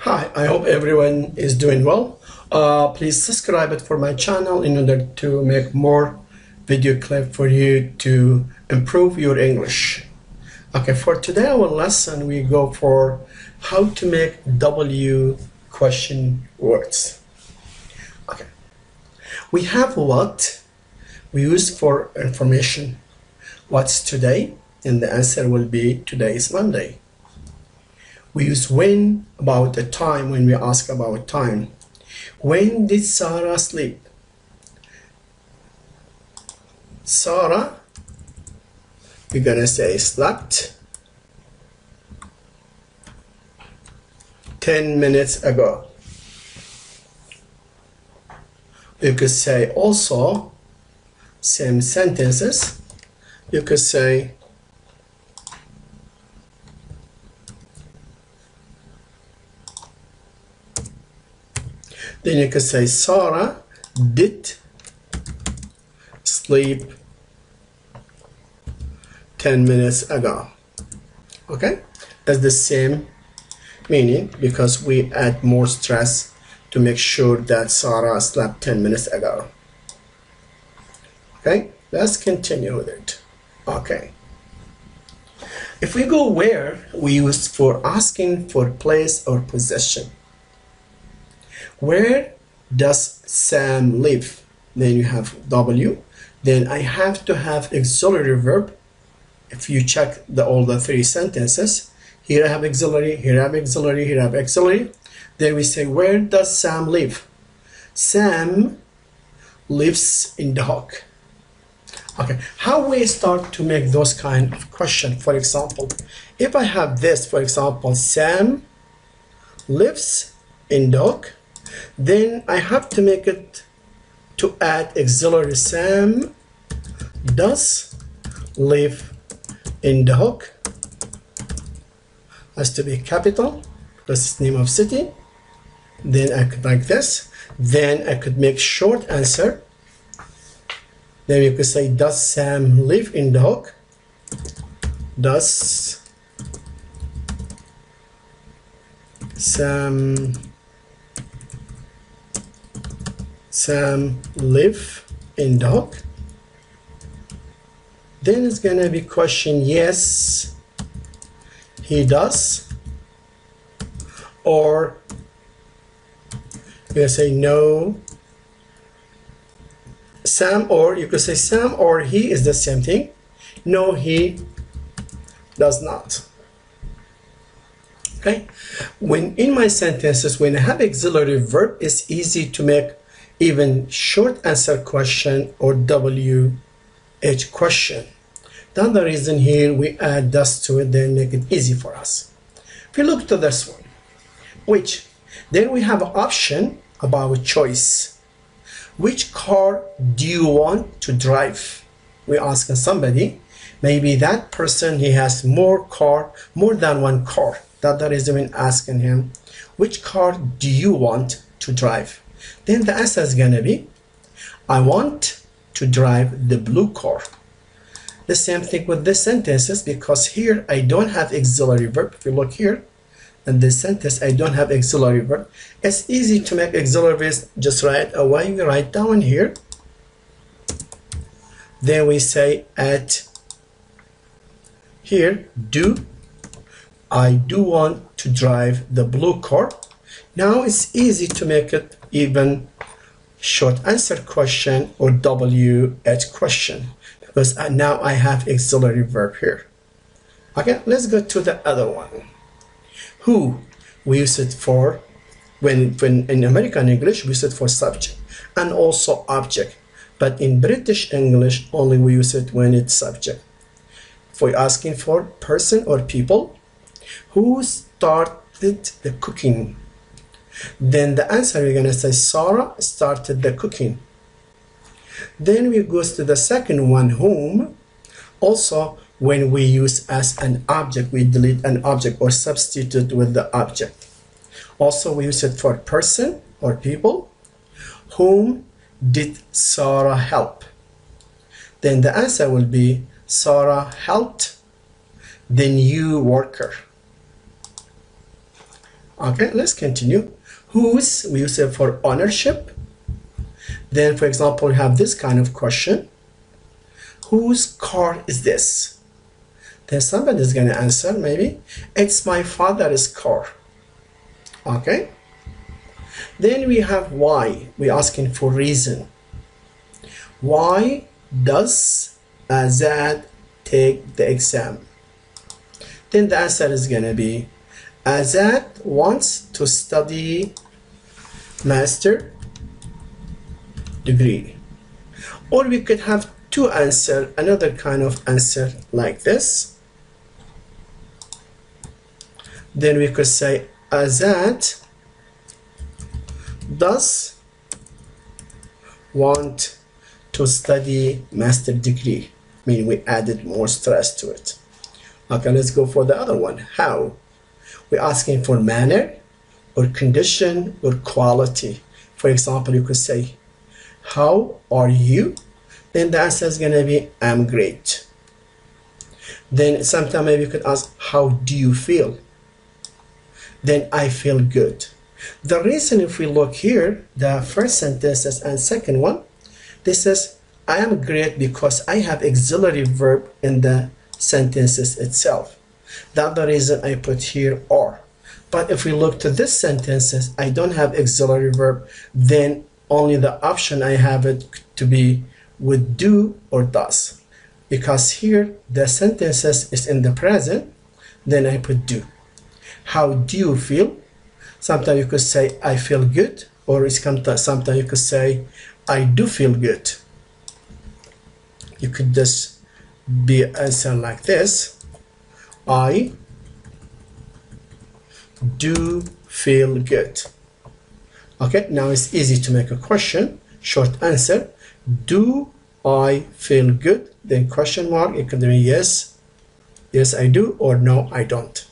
Hi, I hope everyone is doing well. Please subscribe it for my channel in order to make more video clip for you to improve your English. Okay, for today our lesson we go for how to make W question words. Okay, we have what we use for information. What's today? And the answer will be today is Monday. We use when about the time when we ask about time. When did Sarah sleep? Sarah, we're gonna say slept 10 minutes ago. You could say also same sentences. You could say then you could say Sarah did sleep 10 minutes ago. Okay, that's the same meaning because we add more stress to make sure that Sarah slept 10 minutes ago. Okay, let's continue with it. Okay, if we go where, we use for asking for place or possession. Where does Sam live? Then you have W. Then I have to have auxiliary verb. If you check all the three sentences, here I have auxiliary, here I have auxiliary, here I have auxiliary. Then we say, where does Sam live? Sam lives in the hook. Okay, how we start to make those kind of questions? For example, if I have this, for example, Sam lives in the hook, then I have to make it to add auxiliary. Sam does live in the hook. Has to be capital because it's name of city. Then I could like this. Then I could make short answer. Then you could say, does Sam live in the hook? Does Sam live in the hook? Then it's gonna be question, yes he does, or you're gonna say no Sam, or you could say Sam or he is the same thing. No, he does not. Okay, when in my sentences when I have auxiliary verb, it's easy to make even short answer question or WH question. That's the reason here we add does to it, then make it easy for us. If you look to this one, which, then we have an option about choice. Which car do you want to drive? We ask somebody, maybe that person he has more than one car. That's the reason we're asking him, which car do you want to drive? Then the answer is gonna be, I want to drive the blue car. The same thing with the sentences because here I don't have auxiliary verb. If you look here in this sentence, I don't have auxiliary verb. It's easy to make auxiliary verbs just right away. We write down here. Then we say at here, I do want to drive the blue car. Now it's easy to make it even short answer question or WH question because now I have auxiliary verb here. Okay, let's go to the other one. Who, we use it for when in American English we use it for subject and also object, but in British English only we use it when it's subject. If we're asking for person or people, who started the cooking? Then the answer we're gonna say Sarah started the cooking. Then we go to the second one, whom. Also when we use as an object, we delete an object or substitute with the object. Also we use it for person or people. Whom did Sarah help? Then the answer will be Sarah helped the new worker. Okay, let's continue. Whose, we use it for ownership. Then, for example, we have this kind of question. Whose car is this? Then somebody is going to answer, maybe, it's my father's car. Okay? Then we have why. We're asking for reason. Why does Azad take the exam? Then the answer is going to be Azad wants to study master degree. Or we could have two answer, another kind of answer like this. Then we could say Azad does want to study master degree. I mean, we added more stress to it. Okay, let's go for the other one. How? We're asking for manner or condition or quality. For example, you could say, how are you? Then the answer is going to be, I'm great. Then sometime maybe you could ask, how do you feel? Then I feel good. The reason, if we look here, the first sentences and second one, this says, I am great because I have auxiliary verb in the sentences itself. That's the reason I put here are. But if we look to this sentences, I don't have auxiliary verb, then only the option I have it to be would do or does. Because here the sentences is in the present, then I put do. How do you feel? Sometimes you could say I feel good, or sometimes you could say I do feel good. You could just be answer like this. I do feel good. Okay, now it's easy to make a question. Short answer. Do I feel good? Then question mark. It could be yes. Yes, I do, or no, I don't.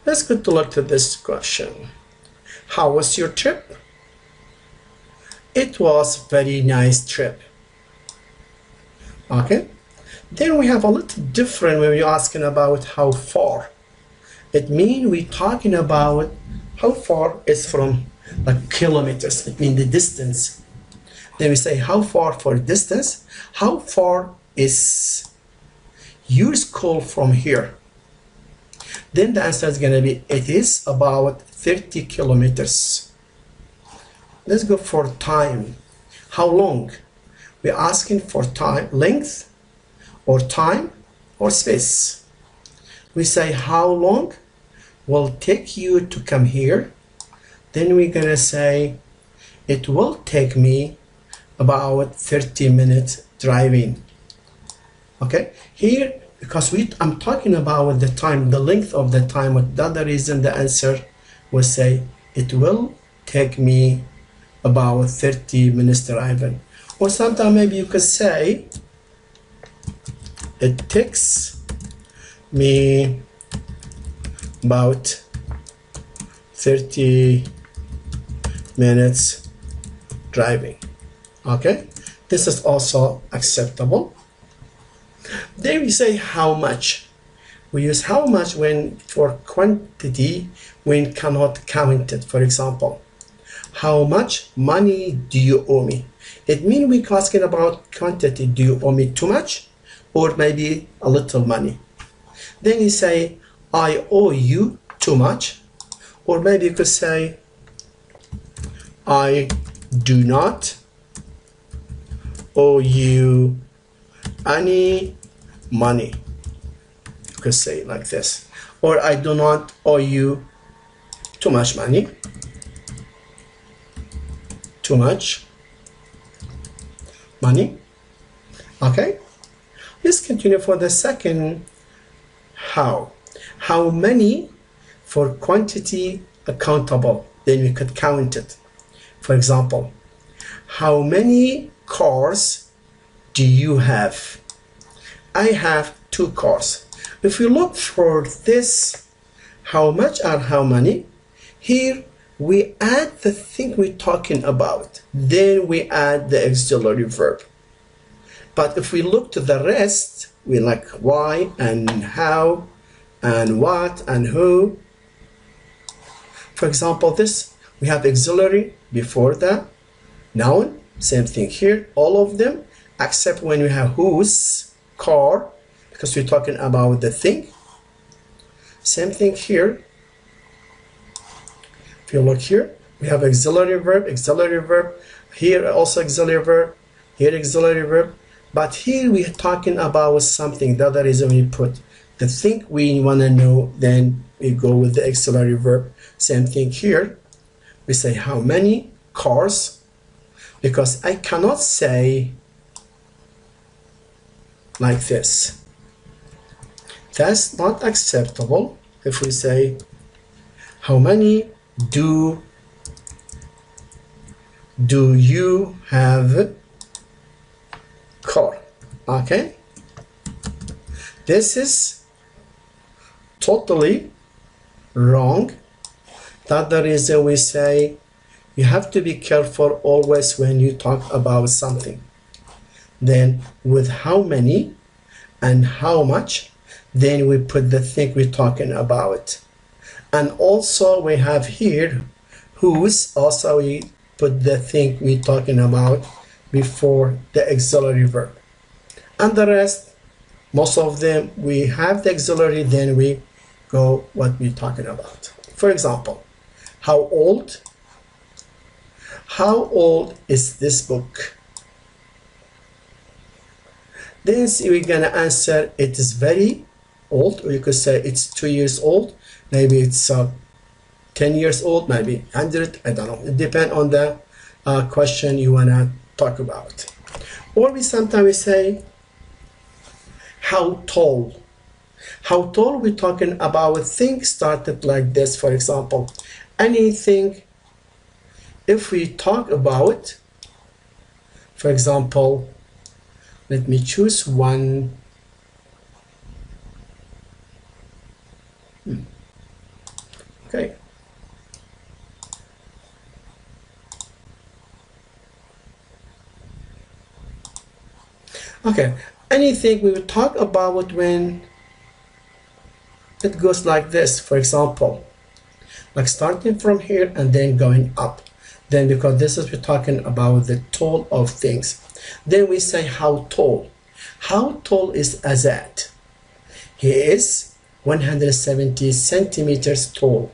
Let's go to look at this question. How was your trip? It was a very nice trip. Okay. Then we have a little different when we're asking about how far. It means we're talking about how far is from like kilometers. It means the distance. Then we say how far for distance. How far is your school from here? Then the answer is going to be it is about 30 kilometers. Let's go for time. How long? We're asking for time, length, or time, or space. We say how long will take you to come here. Then we're gonna say it will take me about 30 minutes driving. Okay, here because I'm talking about the time, the length of the time. With the other reason, the answer will say it will take me about 30 minutes driving. Or sometimes maybe you could say it takes me about 30 minutes driving. Okay, this is also acceptable. Then we say how much. We use how much when for quantity when cannot count it. For example, how much money do you owe me? It means we're asking about quantity. Do you owe me too much, or maybe a little money? Then you say I owe you too much, or maybe you could say I do not owe you any money. You could say it like this. Or I do not owe you too much money. Too much money. Okay, let's continue for the second how. How many for quantity accountable, then we could count it. For example, how many cars do you have? I have 2 cars. If we look for this, how much or how many, here we add the thing we're talking about, then we add the auxiliary verb. But if we look to the rest, we like why and how and what and who, For example, this, we have auxiliary before the noun. Same thing here, all of them, except when we have whose, car, because we're talking about the thing. Same thing here. If you look here, we have auxiliary verb, here also auxiliary verb, here auxiliary verb. But here we're talking about something. The other reason we put the thing we want to know, then we go with the auxiliary verb. Same thing here. We say how many cars, because I cannot say like this. That's not acceptable. If we say how many do you have car? Okay, this is totally wrong. That's the reason we say you have to be careful always when you talk about something. Then with how many and how much, then we put the thing we're talking about. And also we have here whose, also we put the thing we're talking about before the auxiliary verb. And the rest, most of them, we have the auxiliary, then we go what we're talking about. For example, how old? How old is this book? Then we're gonna answer it is very old, or you could say it's 2 years old, maybe it's 10 years old, maybe 100, I don't know. It depends on the question you wanna talk about. Or we sometimes say how tall. How tall, we're talking about things started like this. For example, anything, if we talk about, for example, let me choose one. Okay. Okay, anything we will talk about when it goes like this. For example, like starting from here and then going up. Then because this is we're talking about the tall of things. Then we say how tall. How tall is Azad? He is 170 centimeters tall.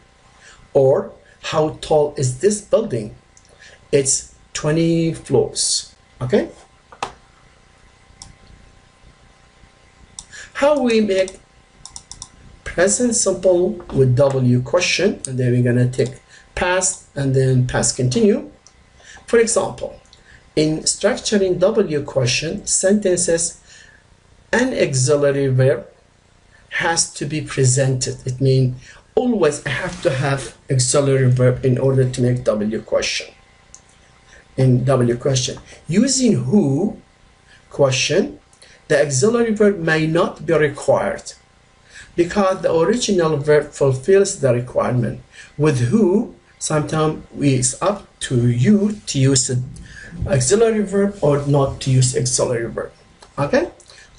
Or how tall is this building? It's 20 floors. Okay? How we make present simple with W question, and then we're gonna take past and then past continue. For example, in structuring W question sentences, an auxiliary verb has to be presented. It means always I have to have auxiliary verb in order to make W question. In W question, using who question, the auxiliary verb may not be required because the original verb fulfills the requirement. With who, sometimes it's up to you to use the auxiliary verb or not to use auxiliary verb. Okay,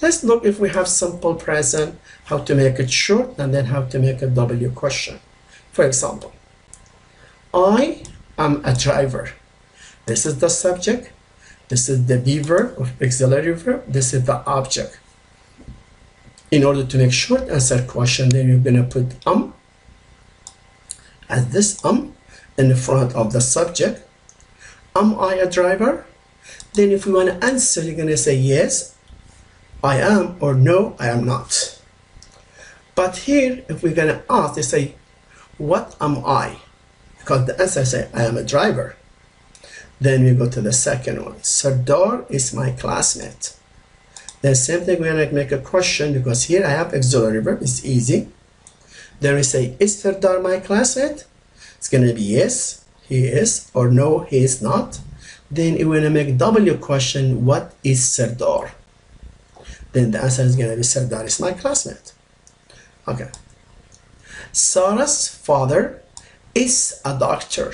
let's look if we have simple present, how to make it short, and then how to make a W question. For example, I am a driver. This is the subject, this is the be verb or auxiliary verb, this is the object. In order to make short answer question, then you're gonna put as this in the front of the subject. Am I a driver? Then if you want to answer, you're gonna say yes, I am, or no, I am not. But here, if we're gonna ask, they say, what am I? Because the answer say, I am a driver. Then we go to the second one. Sardar is my classmate. Then same thing, we're gonna make a question because here I have auxiliary verb, it's easy. Then we say, is Sardar my classmate? It's gonna be yes, he is, or no, he is not. Then we're gonna make W question, what is Sardar? Then the answer is gonna be Sardar is my classmate. Okay. Sarah's father is a doctor.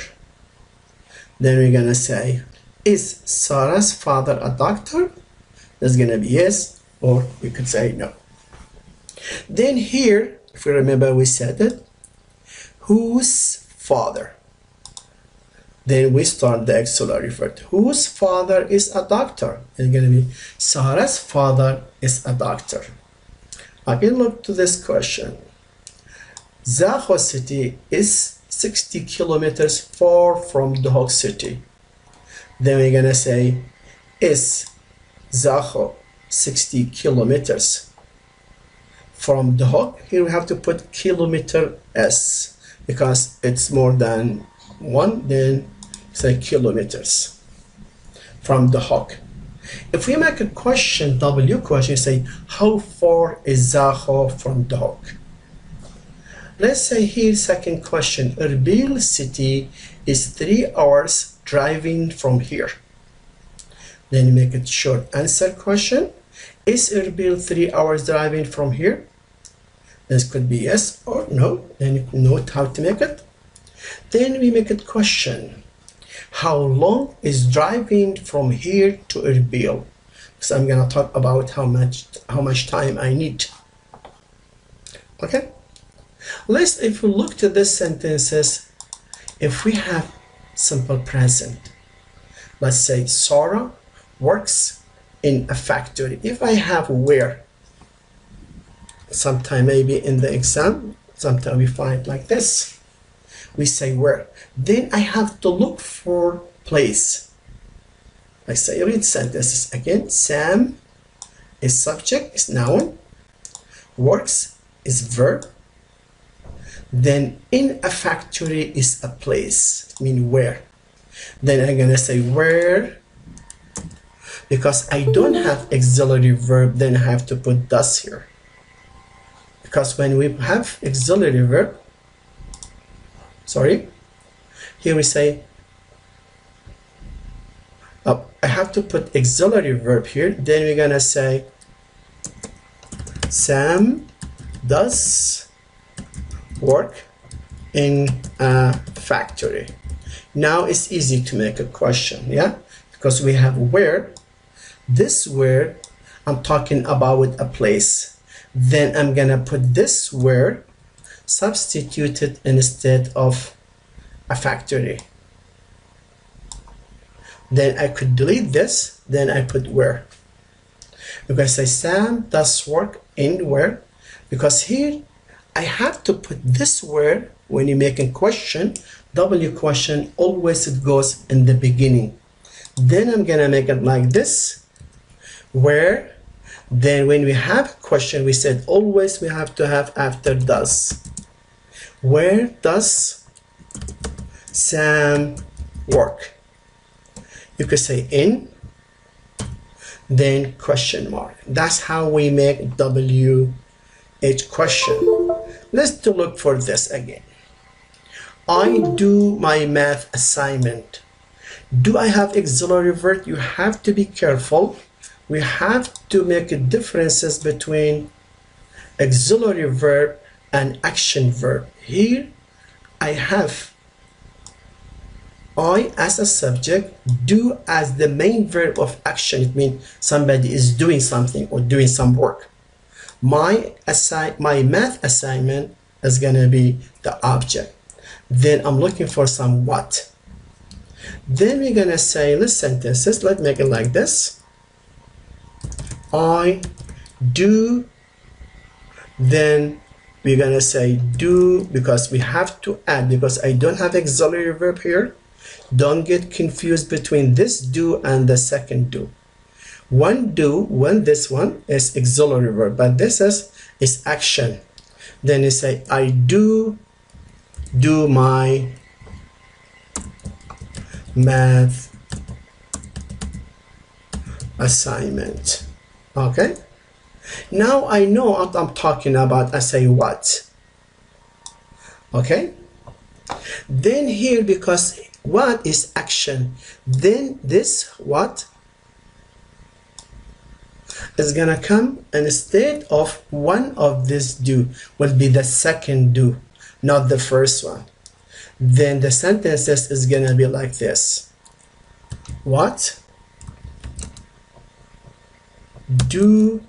Then we're gonna say, is Sarah's father a doctor? That's gonna be yes, or we could say no. Then here, if you remember, we said it, whose father. Then we start the auxiliary verb. Whose father is a doctor? It's going to be Sarah's father is a doctor. Again, look to this question. Zaho city is 60 kilometers far from Duhok city. Then we're going to say, is Zaho 60 kilometers from Duhok? Here we have to put kilometer s because it's more than one, then say kilometers from Duhok. If we make a question, W question, say, how far is Zaho from Duhok? Let's say here, second question, Erbil city is 3 hours driving from here. Then you make it short answer question. Is Erbil 3 hours driving from here? This could be yes or no. Then you note how to make it. Then we make it question. How long is driving from here to Erbil? So I'm gonna talk about how much time I need. Okay. If we look to these sentences, if we have simple present, let's say Sarah works in a factory. If I have where, sometime maybe in the exam, sometime we find like this. We say where. Then I have to look for place. I say read sentences again. Sam is subject, is noun. Works is verb. Then in a factory is a place, mean where. Then I'm gonna say where, because I don't have auxiliary verb, then I have to put does here. Because when we have auxiliary verb, here we say, I have to put auxiliary verb here, then we're gonna say Sam does work in a factory. Now it's easy to make a question, yeah? Because we have where. This where, I'm talking about a place. Then I'm gonna put this where, substitute it instead of a factory. Then I could delete this, then I put where. Because I say Sam does work in where, because here I have to put this where. When you make a question, W question, always it goes in the beginning. Then I'm gonna make it like this, where. Then when we have a question, we said always we have to have after does. Where does Sam work? You could say in, then question mark. That's how we make WH question. Let's look for this again. I do my math assignment. Do I have auxiliary verb? You have to be careful. We have to make differences between auxiliary verb and action verb. Here I have I as a subject, do as the main verb of action. It means somebody is doing something or doing some work. My math assignment is gonna be the object. Then I'm looking for some what. Then we're gonna say the sentences. Let's make it like this. I do. Then we're gonna say do, because we have to add, because I don't have auxiliary verb here. Don't get confused between this do and the second do. One do, this one is auxiliary verb, but this is action. Then you say I do my math assignment. Okay, now I know what I'm talking about. I say what. Okay, then here, because what is action, then this what is gonna come instead of one of this do, will be the second do, not the first one. Then the sentences is gonna be like this. What do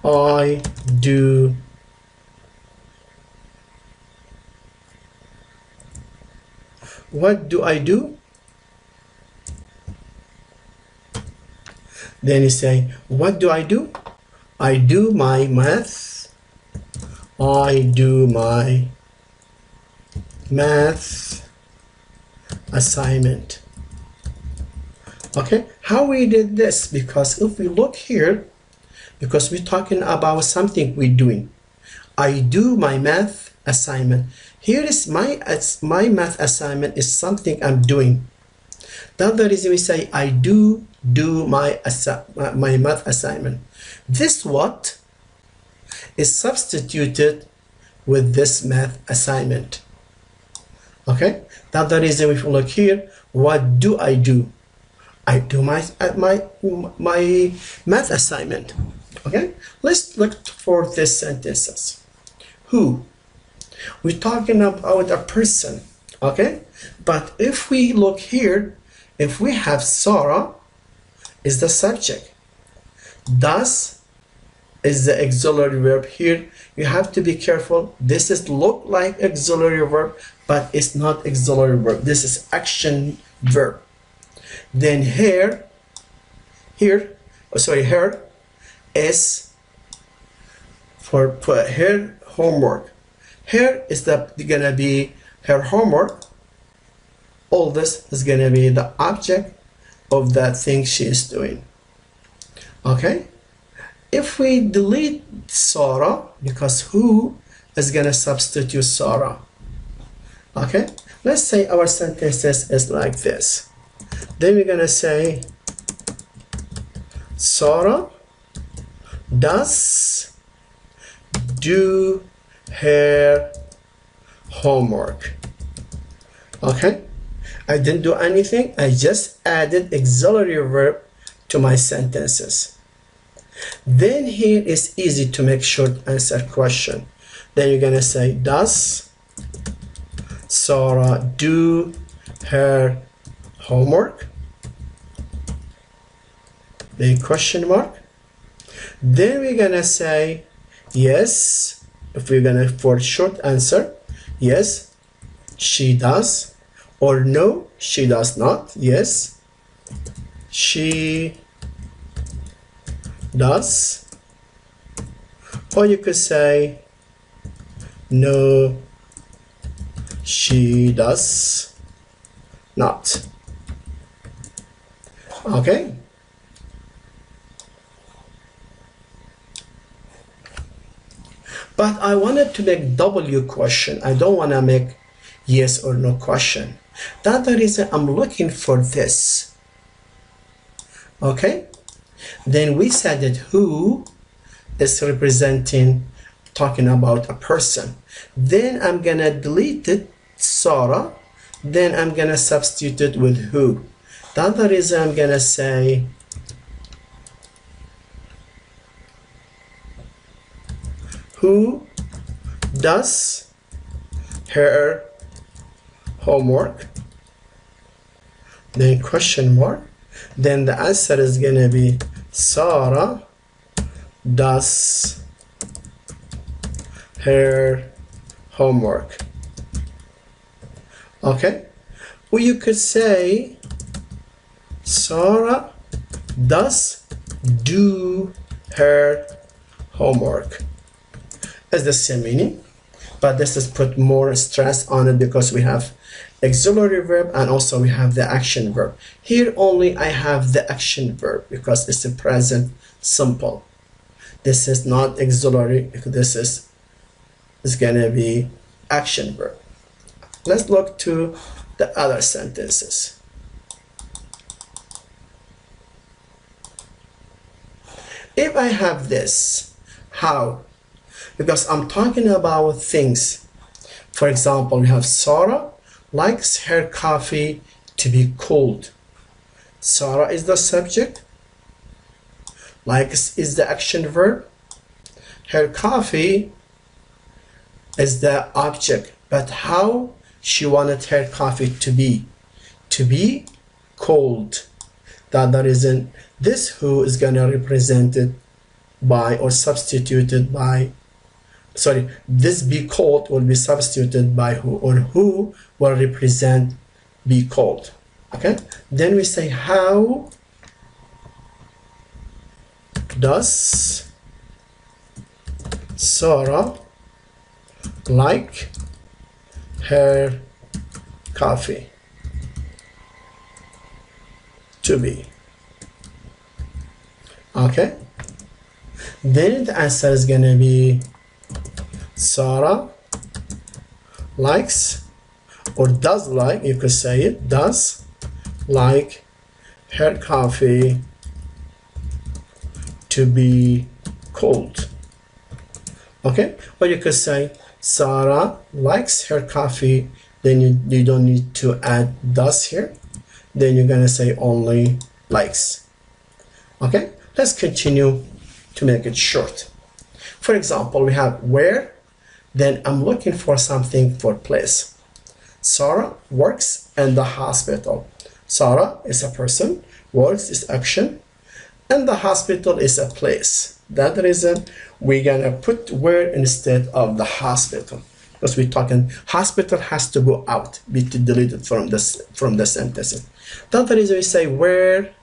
I do What do I do? Then you say, what do I do? I do my math. I do my math assignment. Okay, how we did this? Because if we look here, because we're talking about something we're doing. I do my math assignment. Here is my math assignment is something I'm doing. That's the reason we say I do my math assignment. This what is substituted with this math assignment. Okay, that's the reason if you look here, what do? I do my math assignment. Okay, let's look for these sentences. Who? We're talking about a person. Okay, but if we look here, if we have Sarah is the subject, does is the auxiliary verb. Here you have to be careful. This is look like auxiliary verb, but it's not auxiliary verb. This is action verb. Then her is for her homework. Here is gonna be her homework. All this is gonna be the object of that thing she is doing. Okay, if we delete Sarah, because who is gonna substitute Sarah? Okay, let's say our sentences is like this. Then we're gonna say Sarah does do her homework. Okay, I didn't do anything. I just added auxiliary verb to my sentences. Then here is easy to make short answer question. Then you're gonna say, does Sarah do her homework? Then question mark. Then we're gonna say yes. If we're gonna for short answer, yes, she does, or no, she does not. Yes, she does, or you could say no, she does not. Okay. But I wanted to make W question. I don't want to make yes or no question. That's the reason I'm looking for this. Okay? Then we said that who is representing, talking about a person. Then I'm going to delete it, Sarah. Then I'm going to substitute it with who. That's the reason I'm going to say who does her homework, then question mark. Then the answer is gonna be Sarah does her homework. Okay, or you could say Sarah does do her homework. It's the same meaning, but this is put more stress on it because we have auxiliary verb and also we have the action verb. Here only I have the action verb because it's a present simple. This is not auxiliary. This is gonna be action verb. Let's look to the other sentences. If I have this, how? Because I'm talking about things. For example, we have Sarah likes her coffee to be cold. Sarah is the subject. Likes is the action verb. Her coffee is the object. But how she wanted her coffee to be? To be cold. That's the reason this who is gonna represent it by or substituted by sorry, this be called will be substituted by who, or who will represent be called. Okay, then we say, how does Sarah like her coffee to be? Okay, then the answer is gonna be Sarah likes, or does like, you could say it, does like her coffee to be cold. Okay, or you could say Sarah likes her coffee, then you don't need to add does here, then you're gonna say only likes. Okay, let's continue to make it short. For example, we have where, then I'm looking for something for place. Sarah works in the hospital. Sarah is a person, works is action, and the hospital is a place. That reason we're gonna put where instead of the hospital, because we're talking hospital has to go out, be deleted from the sentence. That's the reason we say, where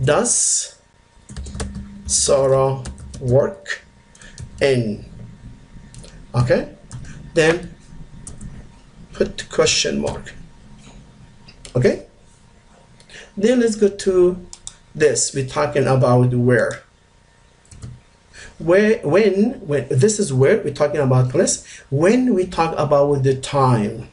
does Sarah work in? Okay, then put question mark. Okay, then let's go to this. We're talking about where. When this is where we're talking about place. When we talk about the time,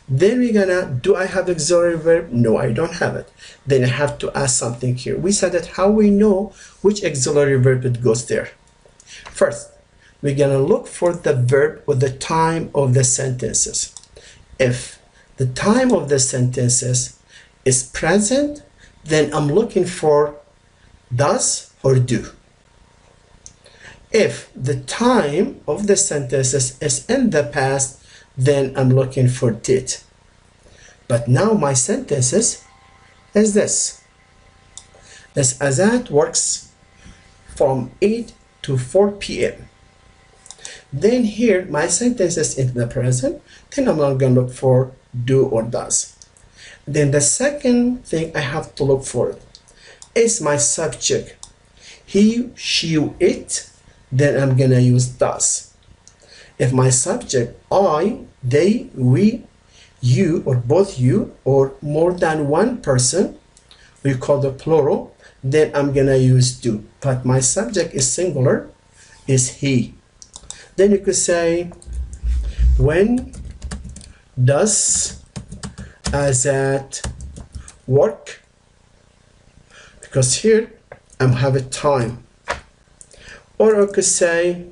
then we're gonna, do I have auxiliary verb? No, I don't have it. Then I have to ask something here. We said that how we know which auxiliary verb it goes there. First, we're gonna look for the verb or the time of the sentences. If the time of the sentences is present, then I'm looking for does or do. If the time of the sentences is in the past, then I'm looking for did. But now my sentences is this. This Azad works from 8 to 4 p.m. Then here my sentence is in the present, then I'm not going to look for do or does. Then the second thing I have to look for is my subject. He, she, it, then I'm going to use does. If my subject I, they, we, you, or both you, or more than one person, we call the plural, then I'm going to use do. But my subject is singular, is he. Then you could say, when does Azad work? Because here I have a time. Or I could say,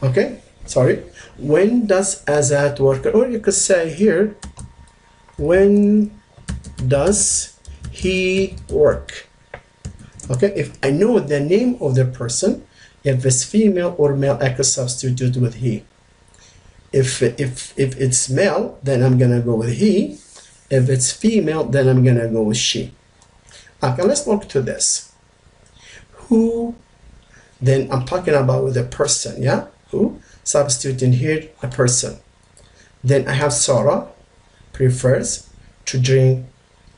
okay, sorry, when does Azad work? Or you could say here, when does he work? Okay, if I know the name of the person, if it's female or male, I could substitute with he. If it's male, then I'm gonna go with he. If it's female, then I'm gonna go with she. Okay, let's look to this. Who, then I'm talking about the person, yeah? Who, substituting here a person. Then I have Sarah prefers to drink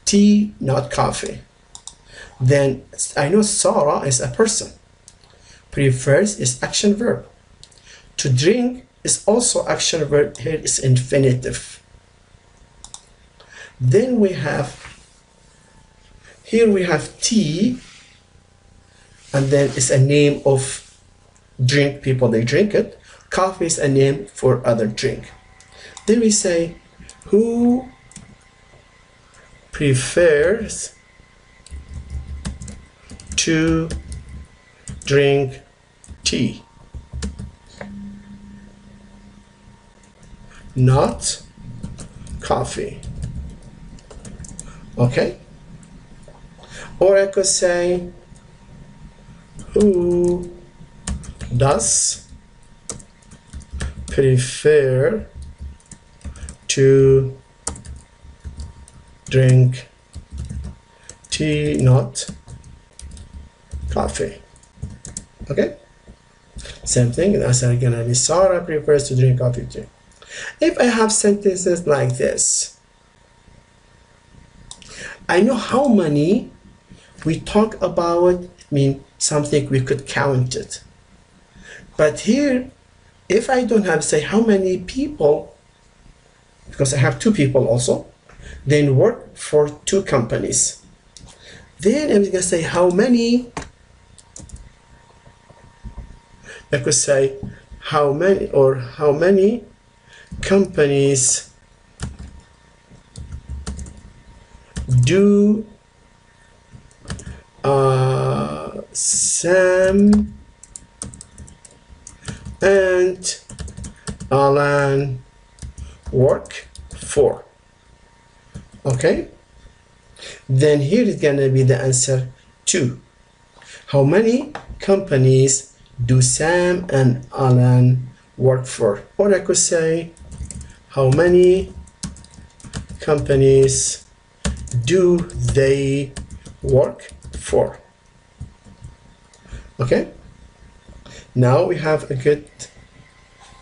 tea, not coffee. Then I know Sarah is a person. Prefers is action verb. To drink is also action verb. Here is infinitive. Then we have, here we have tea, and then it's a name of drink, people they drink it. Coffee is a name for other drink. Then we say, who prefers to drink tea, not coffee. Okay, or I could say, who does prefer to drink tea, not coffee. Okay, same thing. The answer is gonna be Sarah prefers to drink coffee too. If I have sentences like this, I know how many we talk about, something we could count it. But here, if I don't have, say, how many people, because I have two people also, then work for two companies. Then I'm gonna say how many, I could say how many companies do Sam and Alan work for. Okay, then here is gonna be the answer 2. How many companies do Sam and Alan work for? Or I could say how many companies do they work for? Okay, now we have a good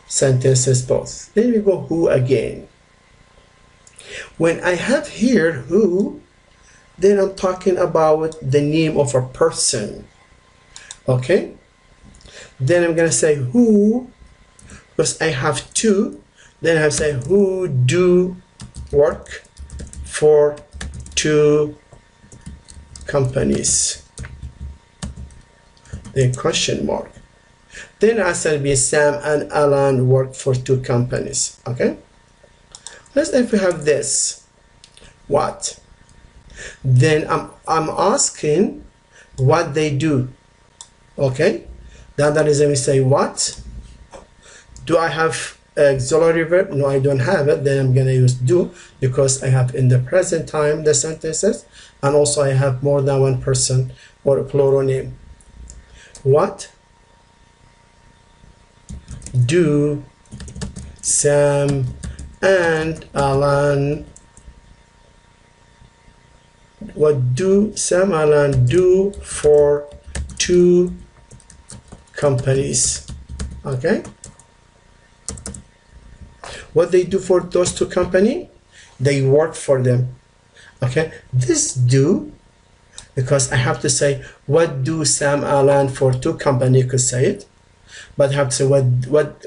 sentences both. Then we go who again. When I have here who, then I'm talking about the name of a person. Okay, then I'm gonna say who, because I have two, then I have to say who do work for two companies, then question mark. Then answer be Sam and Alan work for two companies. Okay, let's if we have this what, then I'm asking what they do. Okay, that is when we say what. Do I have auxiliary verb? No, I don't have it. Then I'm gonna use do, because I have in the present time the sentences, and also I have more than one person or a plural name. What do Sam and Alan, what do Sam and Alan do for two companies? Okay, what they do for those two companies, they work for them. Okay, this do, because I have to say what do Sam Alan for two companies, could say it, but I have to say what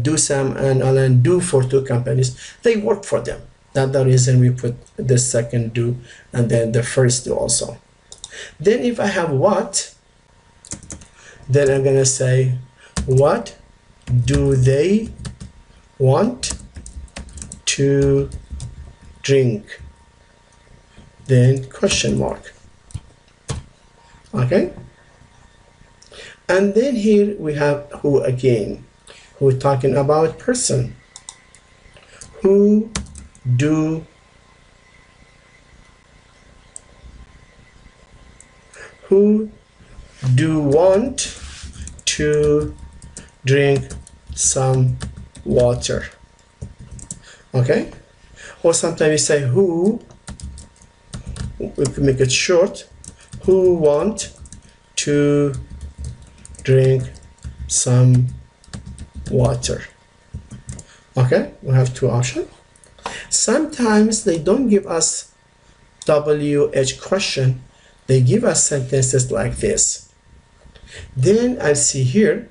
do Sam and Alan do for two companies, they work for them. That's the reason we put the second do and then the first do also. Then if I have what, then I'm gonna say what do they want to drink, then question mark. Okay, and then here we have who again. We're talking about person. Who do want to drink some water? Okay, or sometimes we say who, we can make it short, who want to drink some water. Okay, we have two options. Sometimes they don't give us WH question, they give us sentences like this. Then I see here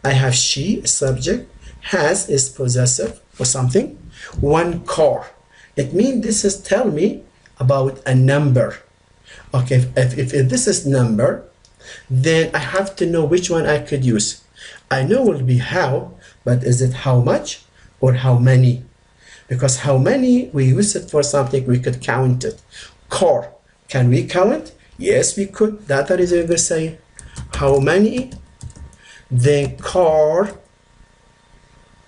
I have she, subject, has is possessive or something, one car. It means this is tell me about a number. Okay, if this is number, then I have to know which one I could use. I know it will be how, but is it how much or how many? Because how many, we use it for something we could count it. Car, can we count? Yes, we could. That is going to say how many, then car,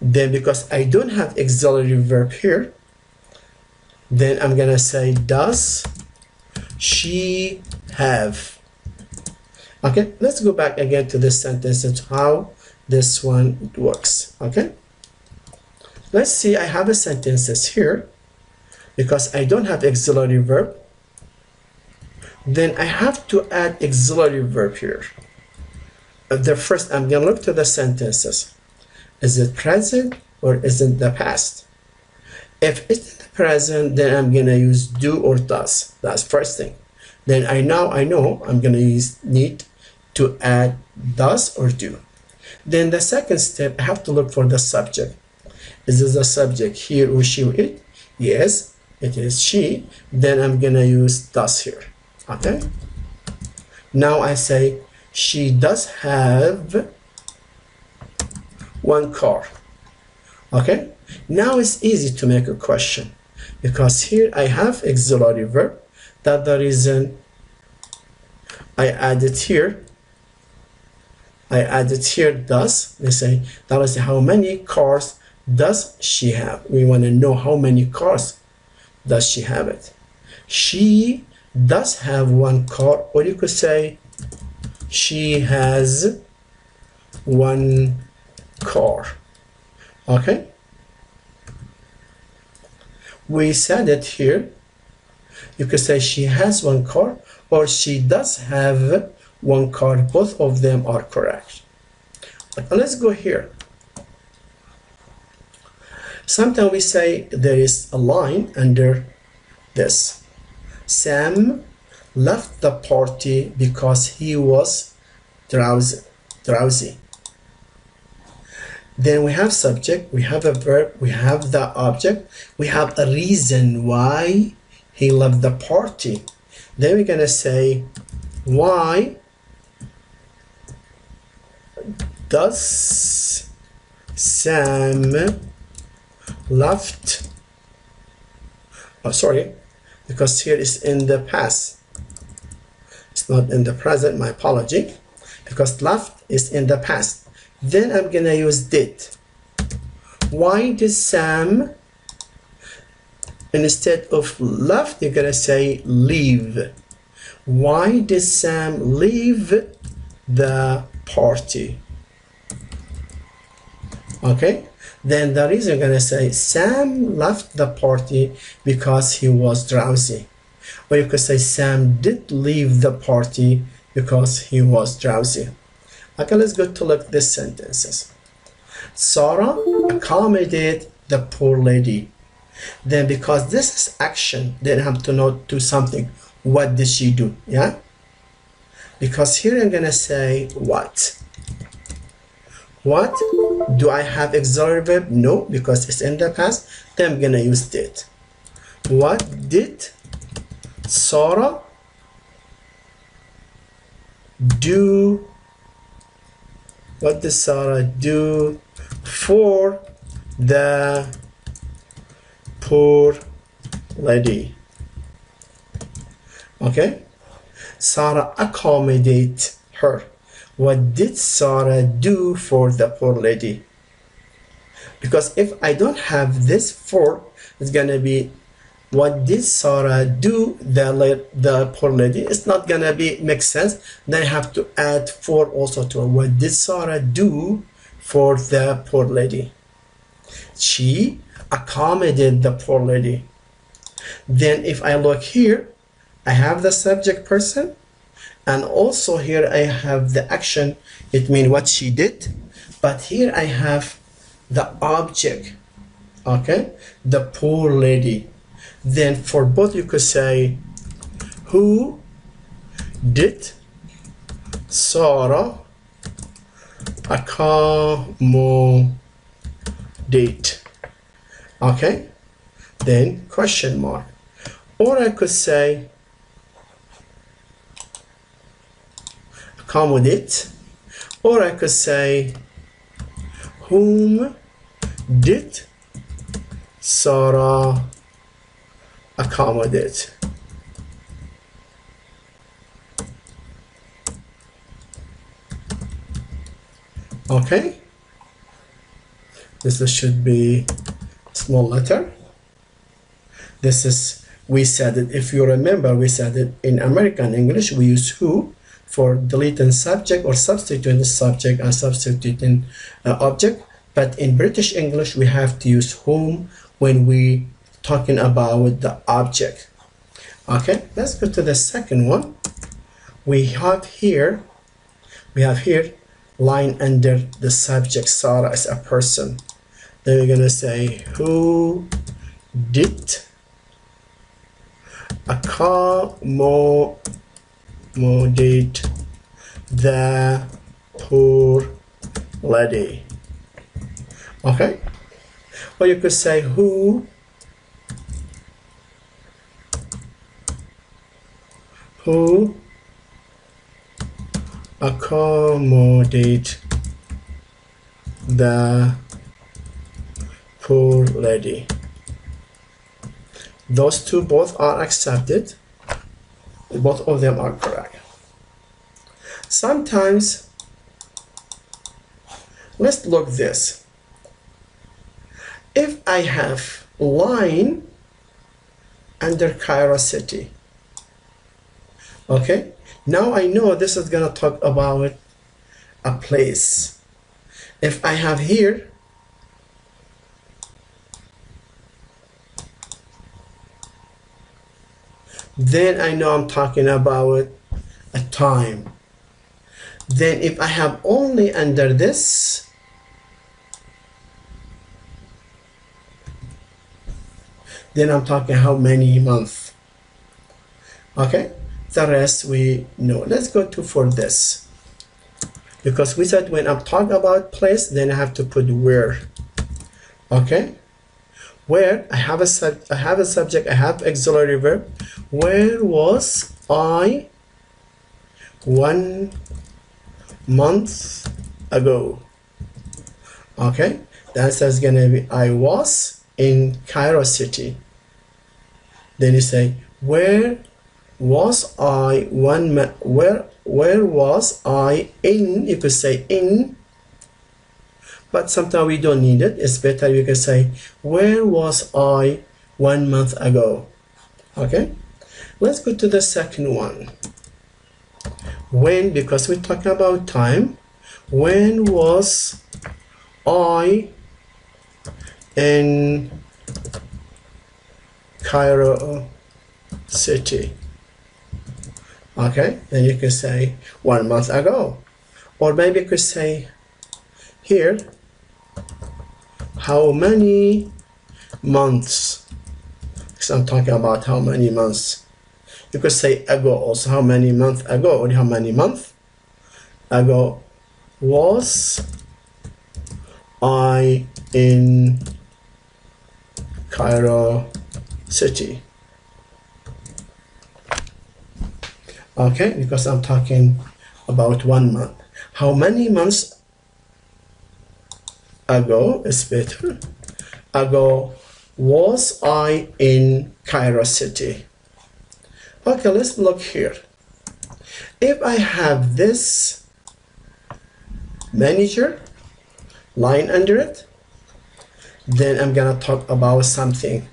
then because I don't have auxiliary verb here, then I'm gonna say does she have. Okay, let's go back again to this sentence and how this one works. Okay, let's see, I have a sentences here because I don't have auxiliary verb, then I have to add auxiliary verb here. the first, I'm gonna look to the sentences. Is it present or is it the past? If it's in the present, then I'm gonna use do or does. That's first thing. Then I know I'm gonna need to add does or do. Then the second step, I have to look for the subject. Is this a subject, he or she or it? Yes, it is she. Then I'm gonna use does here. Okay. Now I say she does have one car. Okay. Now it's easy to make a question because here I have auxiliary verb. That's the reason I added here. Does. They say that is how many cars does she have. We want to know how many cars does she have it. She does have one car, or you could say she has one car. Okay. We said it here. You could say she has one car or she does have one car. Both of them are correct. But let's go here. Sometimes we say there is a line under this. Sam left the party because he was drowsy. Then we have subject, we have a verb, we have the object, we have a reason why he left the party. Then we're gonna say, why does Sam left? Oh, sorry, because here is in the past. It's not in the present, my apology, because left is in the past. Then I'm gonna use did. Why did Sam, instead of left, you're gonna say leave. Why did Sam leave the party? Okay. Then the reason you're gonna say Sam left the party because he was drowsy. Or you could say Sam did leave the party because he was drowsy. Okay, let's go to look at these sentences. Sarah accommodated the poor lady. Then because this is action, then I have to note do something. What did she do? Yeah? Because here I'm gonna say what. What? Do I have auxiliary verb? No, because it's in the past. Then I'm gonna use did. What did Sarah do? What did Sarah do for the poor lady? Okay. Sarah accommodate her. What did Sarah do for the poor lady? Because if I don't have this for, it's gonna be what did Sarah do the poor lady. It's not gonna be make sense. Then I have to add for also to what did Sarah do for the poor lady. She accommodated the poor lady. Then if I look here, I have the subject person, and also here I have the action. It means what she did, but here I have the object. Okay, the poor lady. Then for both you could say, who did Sarah accommodate? Okay, then question mark. Or I could say accommodate, or I could say whom did Sarah accommodate? Okay, this should be small letter. This is, we said it, if you remember, we said it in American English, we use who for deleting subject or substituting the subject and substituting object. But in British English, we have to use whom when we talking about the object. Okay, let's go to the second one. We have here line under the subject Sarah is a person. Then we're gonna say who did accommodate the poor lady. Okay, or you could say who accommodate the poor lady. Those two both are accepted. Both of them are correct. Sometimes, let's look this. If I have line under Cairo city, okay, now I know this is gonna talk about a place. If I have here then I know I'm talking about a time. Then if I have only under this, then I'm talking how many months. Okay, the rest we know. Let's go to for this, because we said when I'm talking about place, then I have to put where. Okay, where I have a subject, I have auxiliary verb. Where was I 1 month ago? Okay, the answer is gonna be I was in Cairo city. Then you say where was I where was I in? You could say in, but sometimes we don't need it. It's better you can say where was I 1 month ago. Okay, let's go to the second one. When, because we're talking about time. When was I in Cairo city? Okay, then you can say 1 month ago. Or maybe you could say here, how many months? Because I'm talking about how many months. You could say ago also, how many months ago, or how many months ago was I in Cairo city. Okay, because I'm talking about 1 month. How many months ago is better. Ago was I in Cairo city. Okay, let's look here. If I have this manager line under it, then I'm gonna talk about something.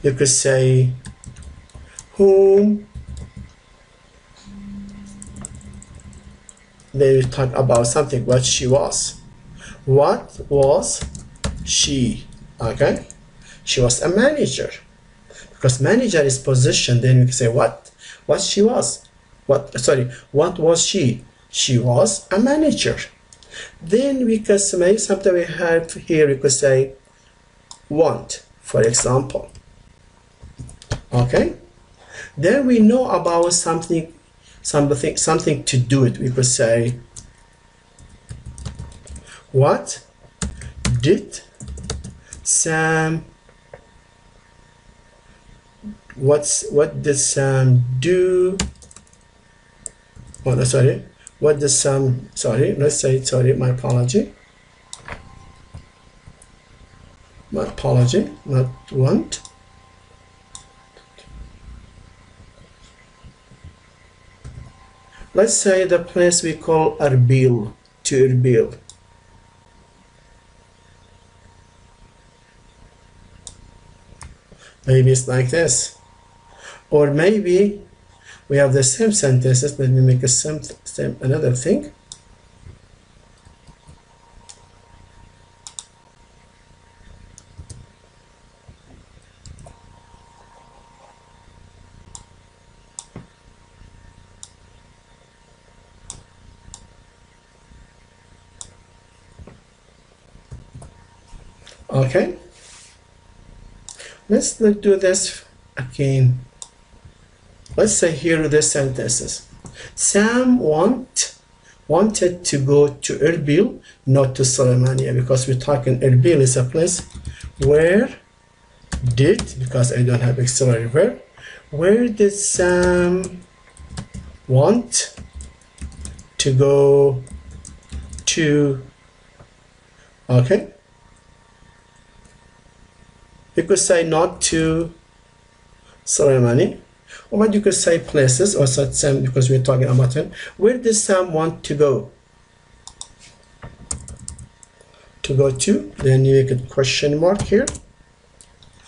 You could say whom. They talk about something, what she was. What was she? Okay, she was a manager, because manager is position. Then we can say what she was. What was she? She was a manager. Then we can say something we have here. We could say want, for example. Okay, then we know about something to do it. We could say what did Sam what did Sam do? Oh no, sorry, what did Sam, let's say my apology, not want. Let's say the place we call Erbil, to Erbil. Maybe it's like this. Or maybe we have the same sentences. Let me make another thing. Okay, let's do this again. Let's say here the sentences. Sam wanted to go to Erbil, not to Soleimania, because we're talking Erbil is a place where did, because I don't have auxiliary verb, where did Sam want to go to? Okay, you could say not to Soleimani, or you could say places, or such Sam, because we're talking about him. Where does Sam want to go? To go to, then you make a question mark here.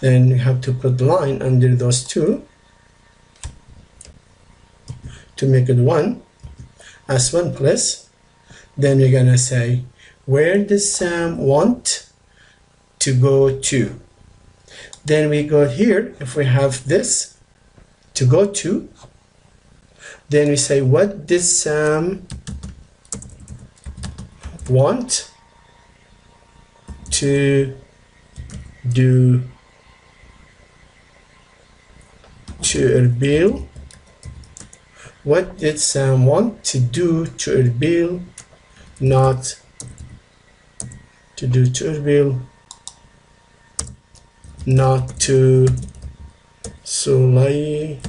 Then you have to put the line under those two to make it one, as one place. Then you're gonna say, where does Sam want to go to? Then we go here, if we have this, to go to, then we say, what does Sam want to do to Erbil? What did Sam want to do to Erbil? Not to do to Erbil, not to Sulaymania.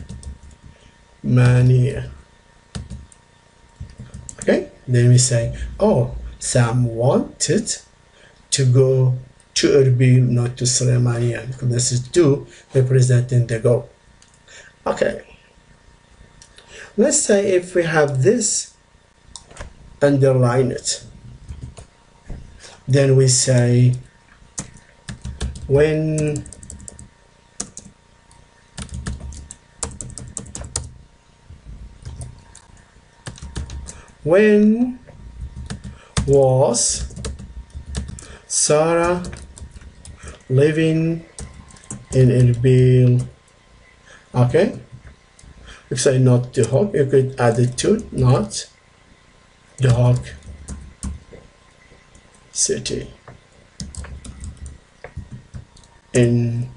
Okay, then we say, oh, Sam wanted to go to Erbil, not to Sulaymania, because this is to representing the go. Okay, let's say if we have this, underline it. Then we say, when was Sarah living in Erbil? Okay, if say not the hawk, you could add it to not the hawk city in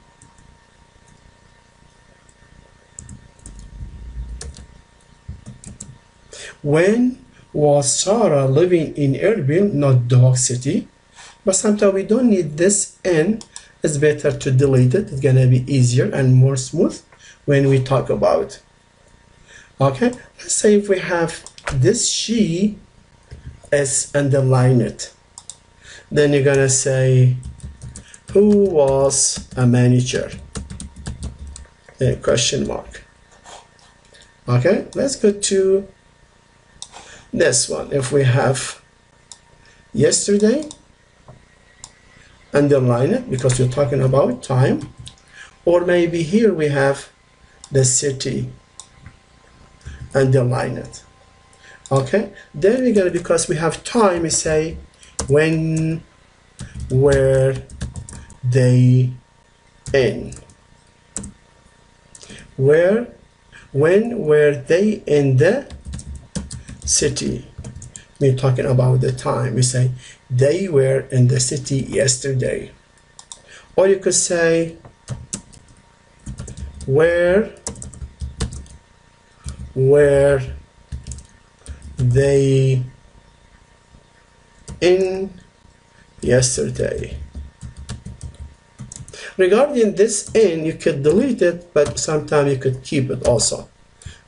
when was Sarah living in Erbil, not the hawk city. But sometimes we don't need this N. It's better to delete it. It's gonna be easier and more smooth when we talk about. Okay, let's say if we have this she is underline it, then you're gonna say, who was a manager? A question mark. Okay, let's go to this one. If we have yesterday, underline it because we're talking about time. Or maybe here we have the city, underline it. Okay, then we're gonna, because we have time, we say, when were they in? When were they in the city? We're talking about the time. We say they were in the city yesterday. Or you could say, where were they in yesterday? Regarding this in, you could delete it, but sometimes you could keep it also.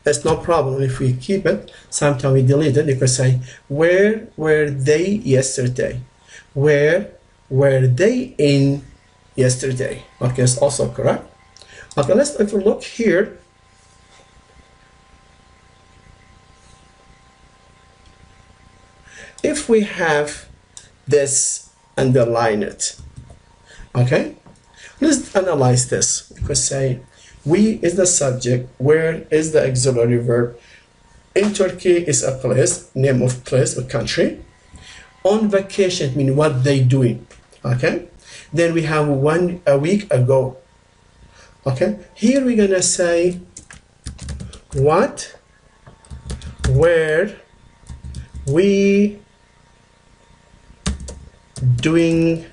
It's no problem if we keep it. Sometimes we delete it. You could say, where were they yesterday? Where were they in yesterday? Okay, it's also correct. Okay, let's if we look here. If we have this, underline it. Okay, let's analyze this. We could say, we is the subject, where is the auxiliary verb. In Turkey is a place, name of place or country. On vacation mean what they doing. Okay, then we have a week ago. Okay, here we're gonna say, what were we doing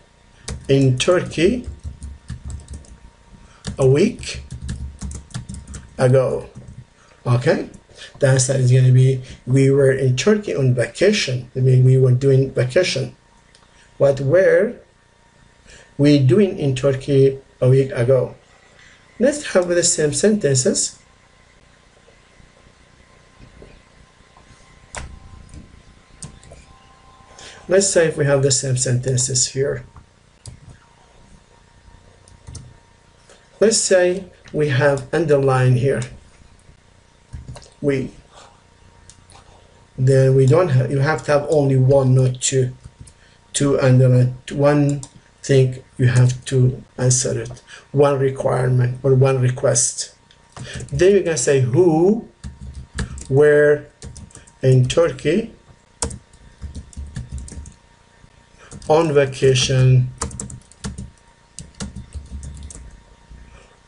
in Turkey a week ago. Okay, the answer is going to be we were in Turkey on vacation. I mean, we were doing vacation. What were we doing in Turkey a week ago? Let's have the same sentences. Let's say if we have the same sentences here. Let's say we have underline here. We. Then we don't have, you have to have only one, not two. Two underline, one thing you have to answer it. One requirement or one request. Then you can say who were in Turkey on vacation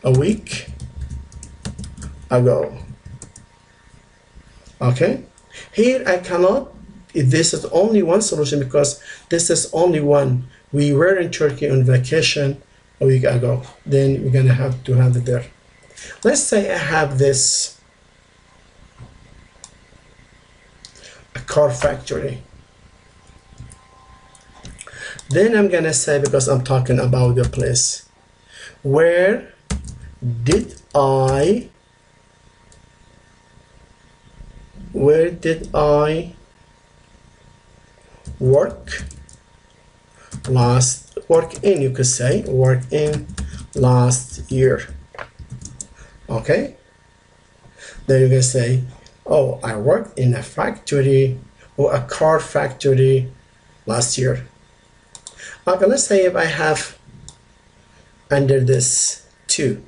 a week ago. Okay, here I cannot, this is only one solution because this is only one. We were in Turkey on vacation a week ago. Then we're gonna have to have it there. Let's say I have this a car factory. Then I'm gonna say, because I'm talking about the place, where did I work in, you could say, work in last year. Okay, then you can say, oh, I worked in a factory or a car factory last year. Okay, let's say if I have under this 2,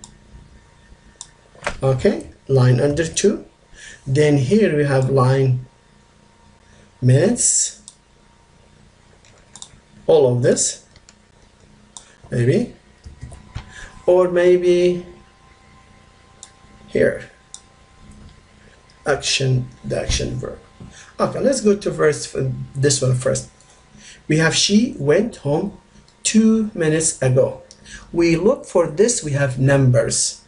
okay, line under 2, then here we have line minutes, all of this, maybe, or maybe here, action, the action verb. Okay, let's go to this one first. We have she went home 2 minutes ago. We look for this, we have numbers.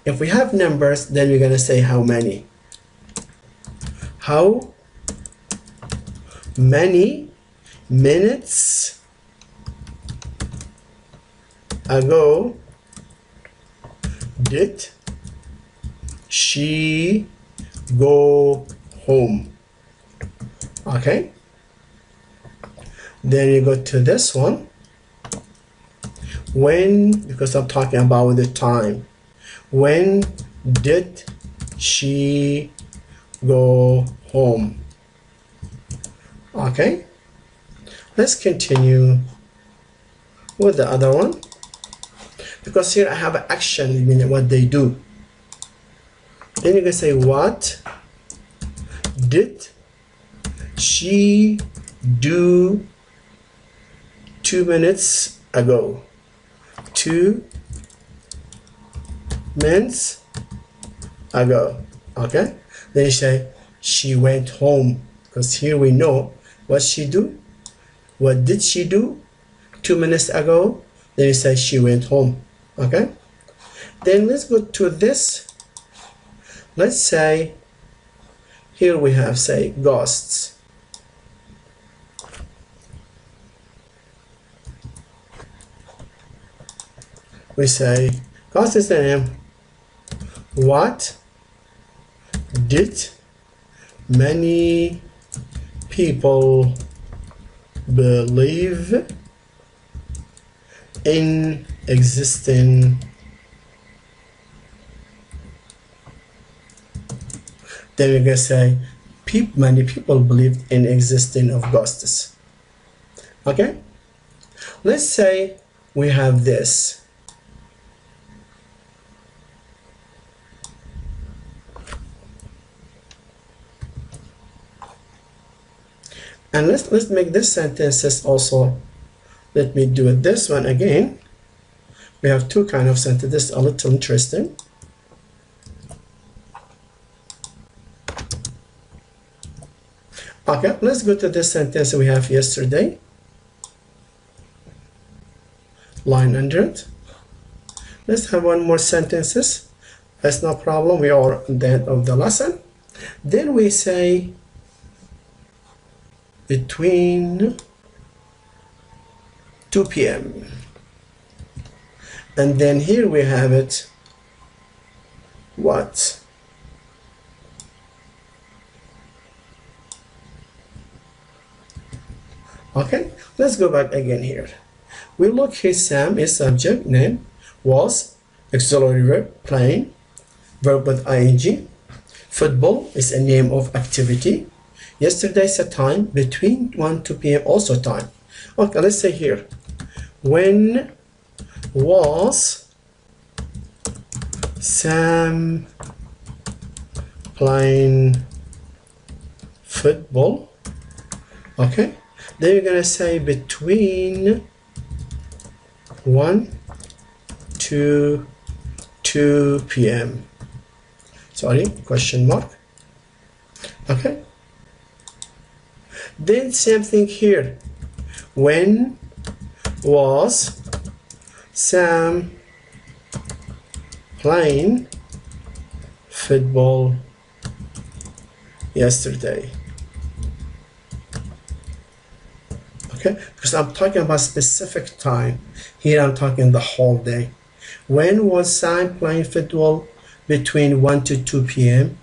If we have numbers, then we're gonna say how many. How many minutes ago did she go home? Okay, then you go to this one. When, because I'm talking about the time, when did she go home? Okay, let's continue with the other one, because here I have an action, meaning what they do. Then you can say, what did she do 2 minutes ago? 2 minutes ago. Okay, then you say she went home, because here we know what she do. What did she do 2 minutes ago? Then you say she went home. Okay, then let's go to this. Let's say here we have, say, ghosts. We say ghost is the name. What did many people believe in existing? Then we can say many people believed in existing of ghosts. Okay, let's say we have this. And let's make this sentences also. Let me do it this one again. We have two kind of sentences, a little interesting. Okay, let's go to this sentence we have yesterday. line under it. Let's have one more sentences. That's no problem. We are at the end of the lesson. Then we say between 2 p.m. and then here we have it what? Okay, let's go back again here. We look here. Sam is subject, name, was auxiliary verb, playing, verb with ing. Football is a name of activity. Yesterday is a time, between 1 to 2 p.m. also time. Okay, let's say here, when was Sam playing football? Okay, then you're gonna say between 1 to 2 p.m. Sorry, question mark. Okay, then same thing here. When was Sam playing football yesterday? Okay, because I'm talking about specific time. Here I'm talking the whole day. When was Sam playing football? Between 1 to 2 p.m.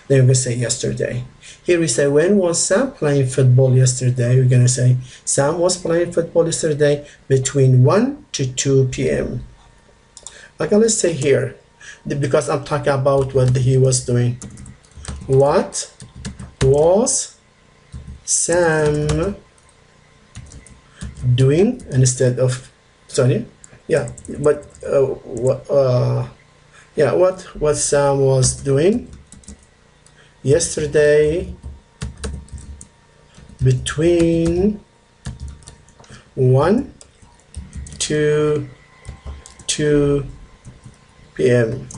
Then we're going to say yesterday. Here we say, when was Sam playing football yesterday? We're going to say, Sam was playing football yesterday between 1 to 2 p.m. Okay, let's say here, because I'm talking about what he was doing. What was Sam doing instead of, sorry, yeah, but what Sam was doing yesterday between 1 to 2 p.m.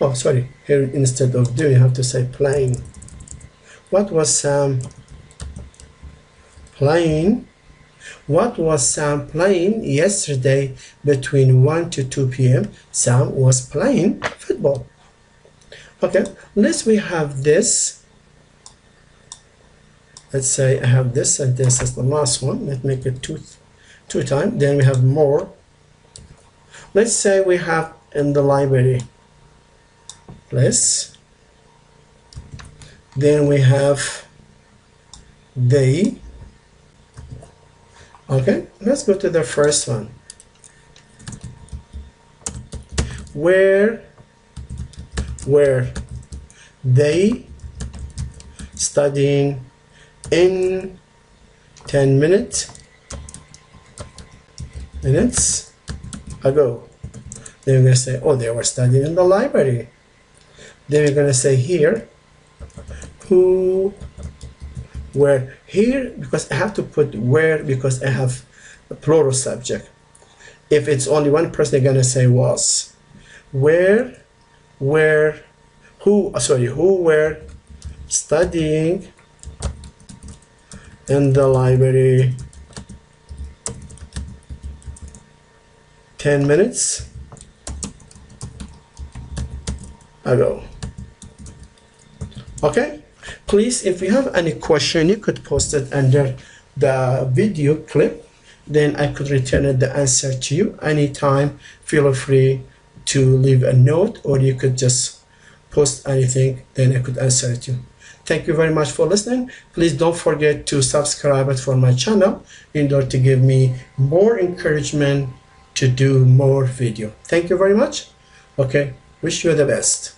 Oh, sorry, here instead of doing, you have to say playing. What was Sam playing? What was Sam playing yesterday between 1 to 2 p.m.? Sam was playing football. Okay, let's we have this. Let's say I have this sentence as the last one. Let's make it two times. Then we have more. Let's say we have in the library. Place. Then we have they. Okay, let's go to the first one. Where they studying in 10 minutes ago. Then we're going to say, oh, they were studying in the library. Then we're going to say here, who were here, because I have to put where because I have a plural subject. If it's only one person, they're gonna say was. Who were studying in the library 10 minutes ago. Okay, please, if you have any question, you could post it under the video clip, then I could return the answer to you anytime. Feel free to leave a note, or you could just post anything, then I could answer it to you. Thank you very much for listening. Please don't forget to subscribe for my channel in order to give me more encouragement to do more video. Thank you very much. Okay, wish you the best.